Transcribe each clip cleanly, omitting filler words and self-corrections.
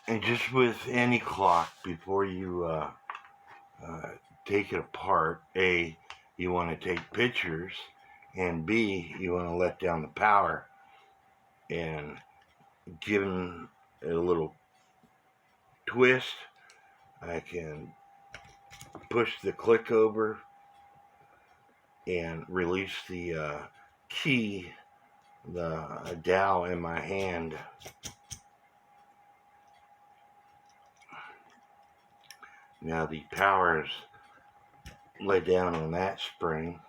And just with any clock, before you take it apart, A, you want to take pictures, and B, you want to let down the power and give it a little twist. I can push the click over and release the key, the dowel in my hand. Now the power is laid down on that spring,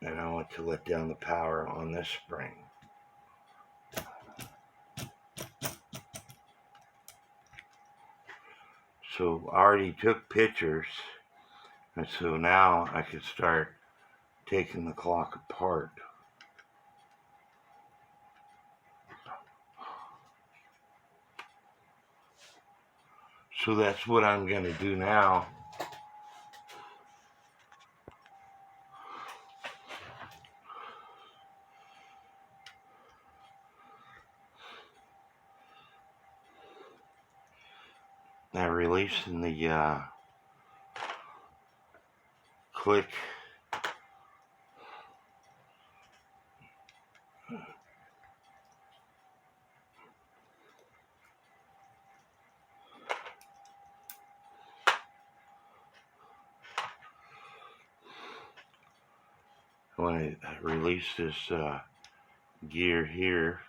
and I want to let down the power on this spring. So I already took pictures, and so now I can start taking the clock apart. So that's what I'm going to do now. Now releasing the click. When I release this gear here,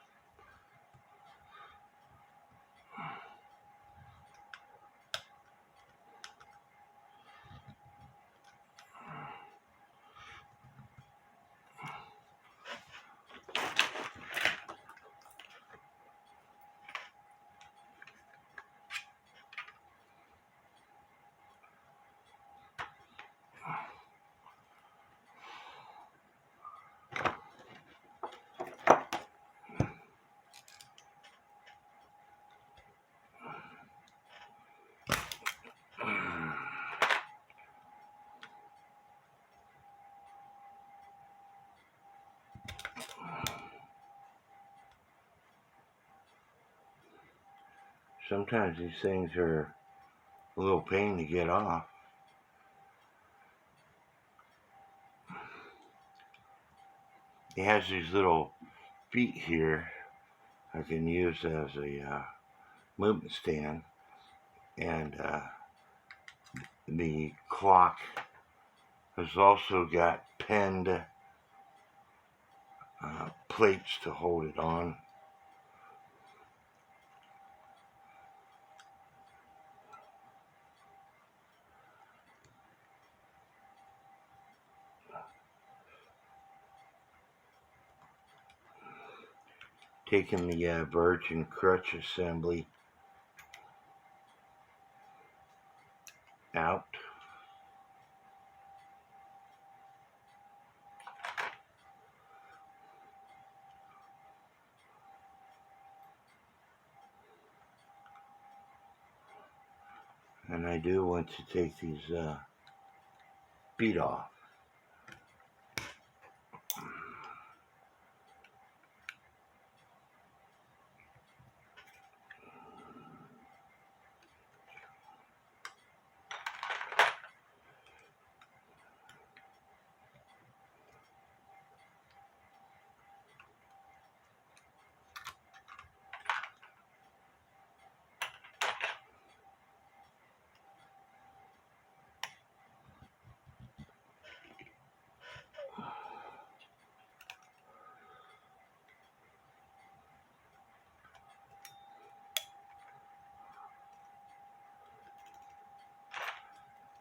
sometimes these things are a little pain to get off. It has these little feet here I can use as a movement stand, and the clock has also got pinned plates to hold it on. Taking the virgin crutch assembly out. And I do want to take these feet off.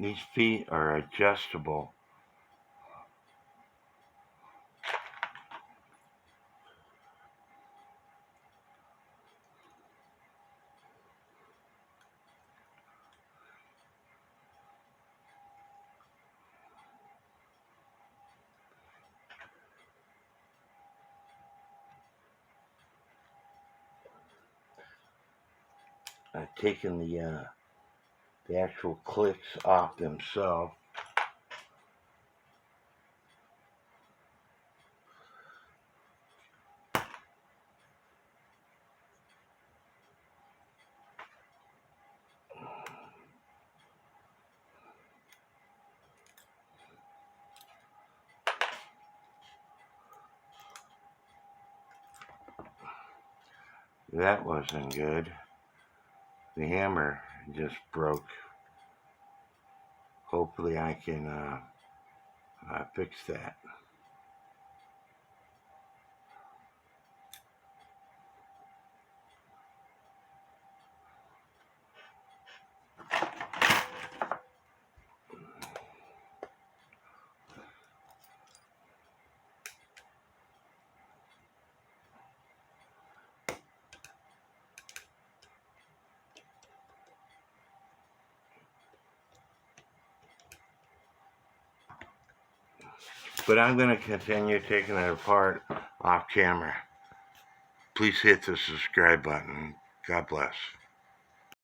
These feet are adjustable. I've taken the actual clicks off themselves. That wasn't good. The hammer just broke. Hopefully I can fix that. But I'm going to continue taking it apart off camera. Please hit the subscribe button. God bless.